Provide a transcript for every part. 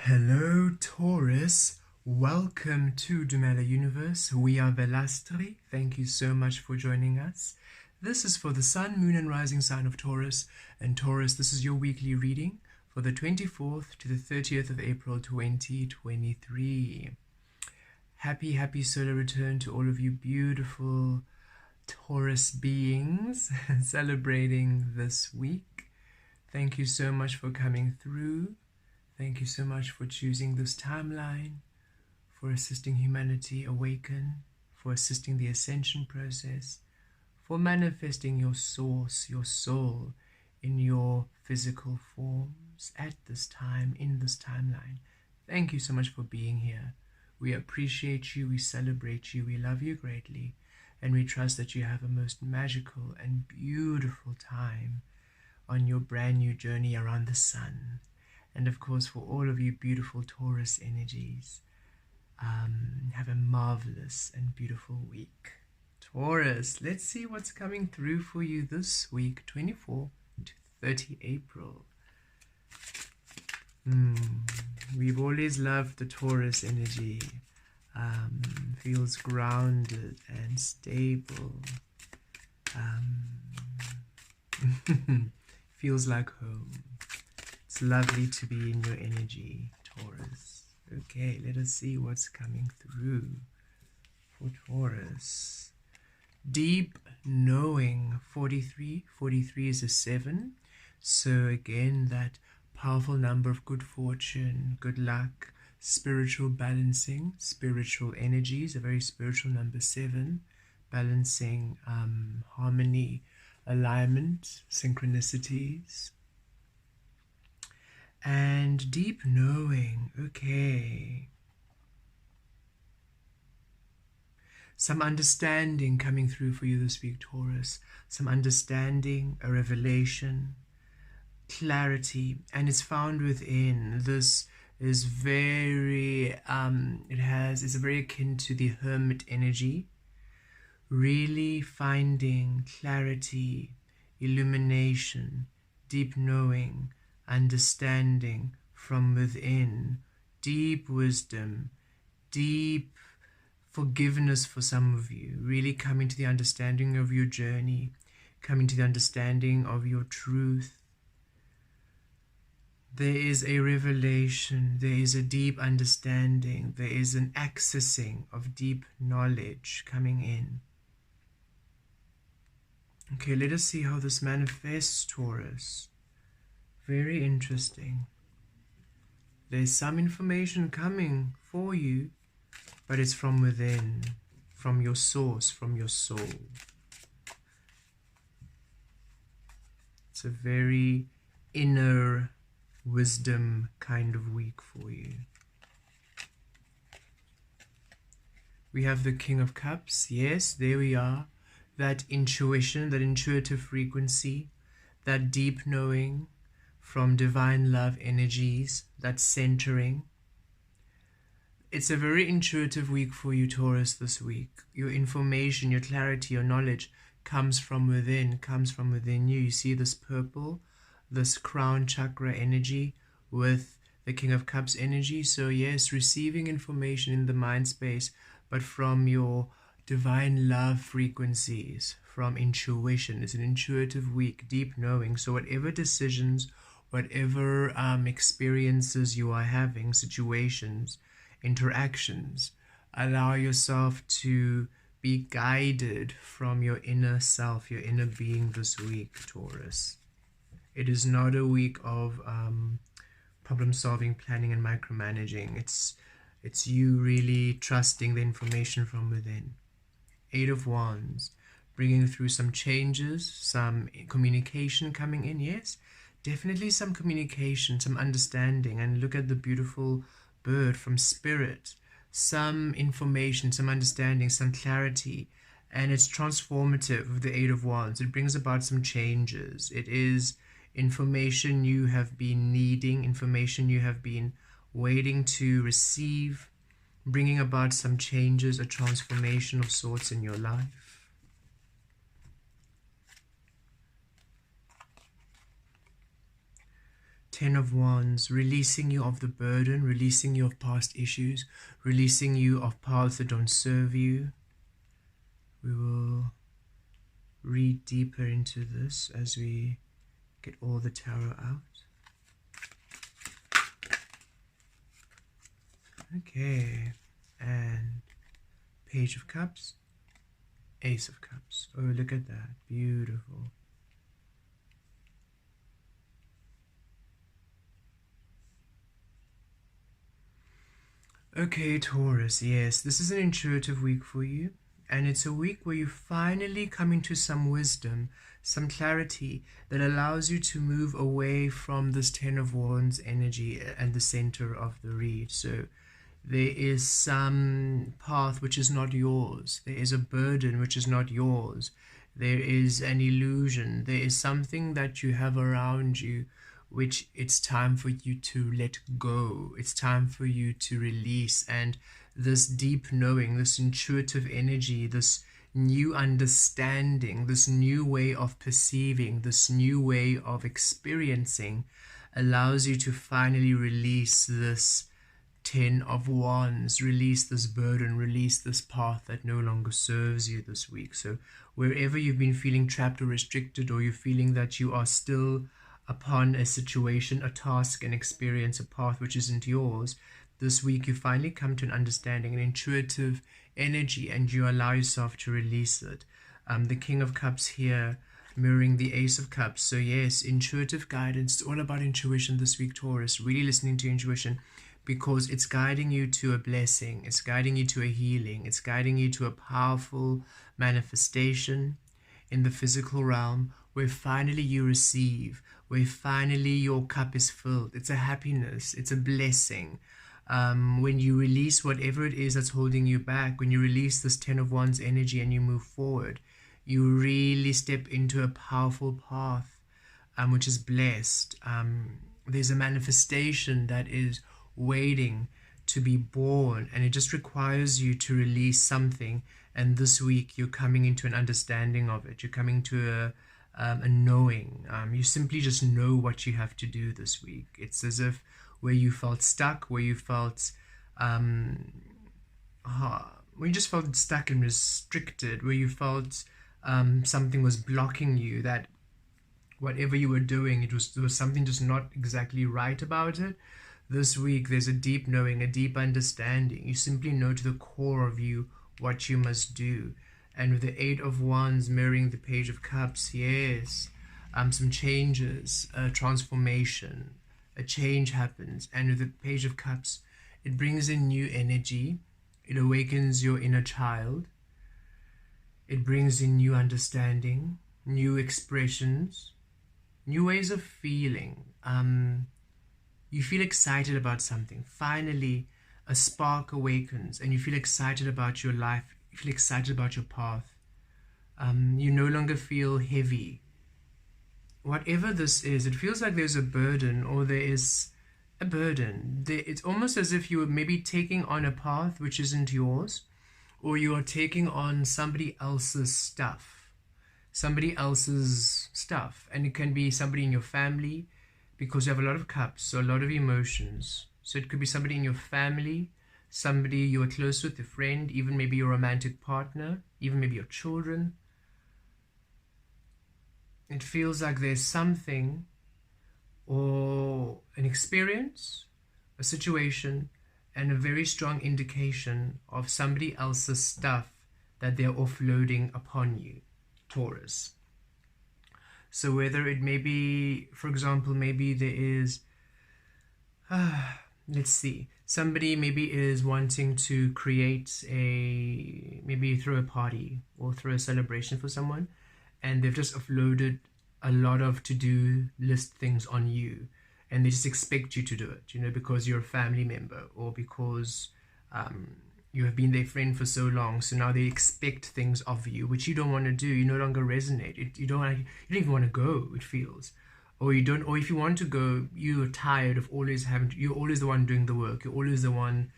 Hello Taurus, welcome to Dumela Universe. We are Velastri. Thank you so much for joining us. This is for the Sun, Moon and Rising sign of Taurus. And Taurus, this is your weekly reading for the 24th to the 30th of April 2023. Happy solar return to all of you beautiful Taurus beings celebrating this week. Thank you so much for coming through. Thank you so much for choosing this timeline, for assisting humanity awaken, for assisting the ascension process, for manifesting your source, your soul, in your physical forms at this time, in this timeline. Thank you so much for being here. We appreciate you, we celebrate you, we love you greatly, and we trust that you have a most magical and beautiful time on your brand new journey around the sun. And of course, for all of you beautiful Taurus energies, have a marvelous and beautiful week. Taurus, let's see what's coming through for you this week, 24 to 30 April. We've always loved the Taurus energy. Feels grounded and stable. Feels like home. It's lovely to be in your energy, Taurus. Okay, let us see what's coming through for Taurus. Deep knowing, 43. 43 is a 7. So again, that powerful number of good fortune, good luck, spiritual balancing, spiritual energies, a very spiritual number 7. Balancing harmony, alignment, synchronicities. And deep knowing, okay. Some understanding coming through for you this week, Taurus. Some understanding, a revelation, clarity, and it's found within. This is very, it's very akin to the hermit energy. Really finding clarity, illumination, deep knowing, understanding from within, deep wisdom, deep forgiveness for some of you, really coming to the understanding of your journey, coming to the understanding of your truth. There is a revelation, there is a deep understanding, there is an accessing of deep knowledge coming in. Okay, let us see how this manifests, Taurus. Very interesting. There's some information coming for you, but it's from within, from your source, from your soul. It's a very inner wisdom kind of week for you. We have the King of Cups. Yes, there we are. That intuition, that intuitive frequency, that deep knowing, from divine love energies, that centering. It's a very intuitive week for you, Taurus, this week. Your information, your clarity, your knowledge comes from within, you. You see this purple, this crown chakra energy with the King of Cups energy. So yes, receiving information in the mind space, but from your divine love frequencies, from intuition. It's an intuitive week, deep knowing. So whatever decisions, whatever experiences you are having, situations, interactions, allow yourself to be guided from your inner self, your inner being this week, Taurus. It is not a week of problem solving, planning and micromanaging. It's you really trusting the information from within. 8 of Wands, bringing through some changes, some communication coming in, yes. Definitely some communication, some understanding, and look at the beautiful bird from spirit. Some information, some understanding, some clarity, and it's transformative with the 8 of Wands. It brings about some changes. It is information you have been needing, information you have been waiting to receive, bringing about some changes, a transformation of sorts in your life. Ten of Wands, releasing you of the burden, releasing you of past issues, releasing you of paths that don't serve you. We will read deeper into this as we get all the tarot out. Okay, and Page of Cups, Ace of Cups. Oh, look at that, beautiful. Okay, Taurus, yes, this is an intuitive week for you, and it's a week where you finally come into some wisdom, some clarity that allows you to move away from this Ten of Wands energy and the center of the reed. So there is some path which is not yours. There is a burden which is not yours. There is an illusion. There is something that you have around you which it's time for you to let go. It's time for you to release. And this deep knowing, this intuitive energy, this new understanding, this new way of perceiving, this new way of experiencing allows you to finally release this Ten of Wands, release this burden, release this path that no longer serves you this week. So wherever you've been feeling trapped or restricted, or you're feeling that you are still upon a situation, a task, an experience, a path which isn't yours, this week you finally come to an understanding, an intuitive energy, and you allow yourself to release it. The King of Cups here mirroring the Ace of Cups. So yes, intuitive guidance. It's all about intuition this week, Taurus. Really listening to intuition, because it's guiding you to a blessing. It's guiding you to a healing. It's guiding you to a powerful manifestation in the physical realm, where finally you receive, where finally your cup is filled. It's a happiness. It's a blessing. When you release whatever it is that's holding you back, when you release this Ten of Wands energy and you move forward, you really step into a powerful path, which is blessed. There's a manifestation that is waiting to be born, and it just requires you to release something. And this week you're coming into an understanding of it. You're coming to a knowing. You simply just know what you have to do this week. It's as if where you felt stuck, where you felt where you just felt stuck and restricted, where you felt something was blocking you, that whatever you were doing, there was something just not exactly right about it. This week there's a deep knowing, a deep understanding. You simply know to the core of you what you must do. And with the Eight of Wands mirroring the Page of Cups, yes, some changes, transformation, a change happens. And with the Page of Cups, it brings in new energy. It awakens your inner child. It brings in new understanding, new expressions, new ways of feeling. You feel excited about something. Finally, a spark awakens and you feel excited about your life. You feel excited about your path. You no longer feel heavy. Whatever this is, it feels like there's a burden, or there is a burden. It's almost as if you were maybe taking on a path which isn't yours, or you are taking on somebody else's stuff. And it can be somebody in your family, because you have a lot of cups, so a lot of emotions. So it could be somebody in your family, somebody you are close with, a friend, even maybe your romantic partner, even maybe your children. It feels like there's something, or an experience, a situation, and a very strong indication of somebody else's stuff that they're offloading upon you, Taurus. So whether it may be, for example, maybe there is, let's see, somebody maybe is wanting to create maybe throw a party or throw a celebration for someone, and they've just offloaded a lot of to-do list things on you, and they just expect you to do it, because you're a family member, or because you have been their friend for so long. So now they expect things of you which you don't want to do. You no longer resonate. You don't even want to go, it feels. Or if you want to go, you're tired of always you're always the one doing the work. You're always the one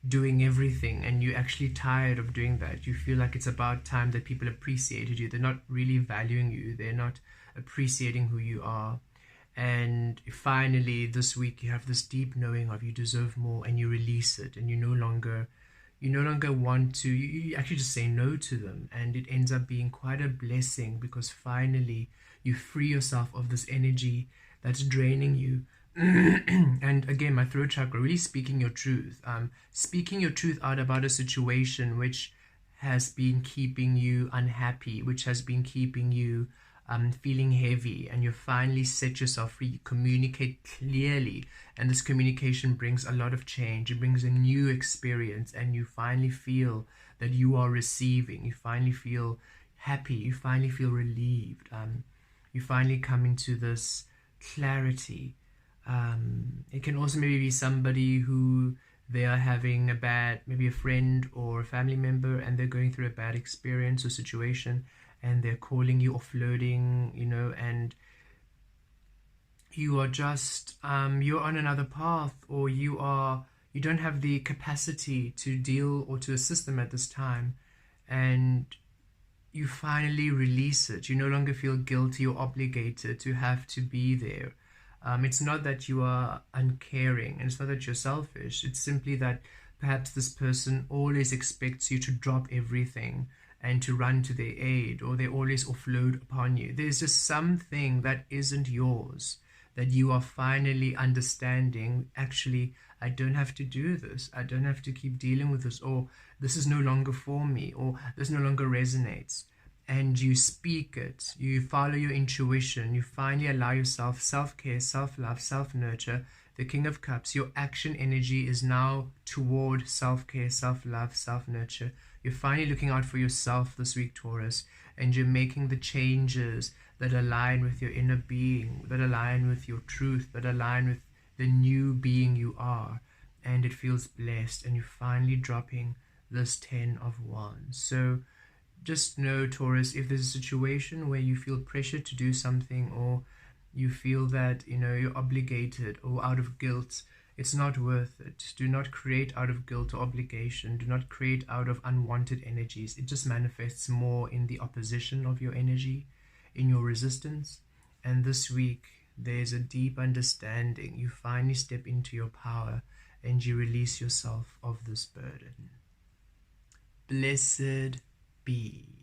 doing everything, and you're actually tired of doing that. You feel like it's about time that people appreciated you. They're not really valuing you. They're not appreciating who you are. And finally this week you have this deep knowing of you deserve more, and you release it, and you no longer want to, you actually just say no to them, and it ends up being quite a blessing, because finally you free yourself of this energy that's draining you. And again, my throat chakra, really speaking your truth, out about a situation which has been keeping you unhappy, which has been keeping you feeling heavy, and you finally set yourself free. You communicate clearly, and this communication brings a lot of change. It brings a new experience, and you finally feel that you are receiving. You finally feel happy. You finally feel relieved. You finally come into this clarity. It can also maybe be somebody who they are having a bad, maybe a friend or a family member, and they're going through a bad experience or situation, and they're calling you, offloading, and you are just, you're on another path, or you don't have the capacity to deal or to assist them at this time, and you finally release it. You no longer feel guilty or obligated to have to be there. It's not that you are uncaring, and it's not that you're selfish. It's simply that perhaps this person always expects you to drop everything and to run to their aid, or they always offload upon you. There's just something that isn't yours that you are finally understanding. Actually, I don't have to do this. I don't have to keep dealing with this, or this is no longer for me, or this no longer resonates. And you speak it, you follow your intuition, you finally allow yourself self-care, self-love, self-nurture. The King of Cups, your action energy is now toward self-care, self-love, self-nurture. You're finally looking out for yourself this week, Taurus, and you're making the changes that align with your inner being, that align with your truth, that align with the new being you are. And it feels blessed, and you're finally dropping this 10 of Wands. So just know, Taurus, if there's a situation where you feel pressure to do something, or you feel that you're obligated or out of guilt, it's not worth it. Do not create out of guilt or obligation. Do not create out of unwanted energies. It just manifests more in the opposition of your energy, in your resistance. And this week there's a deep understanding. You finally step into your power, and you release yourself of this burden. Blessed be.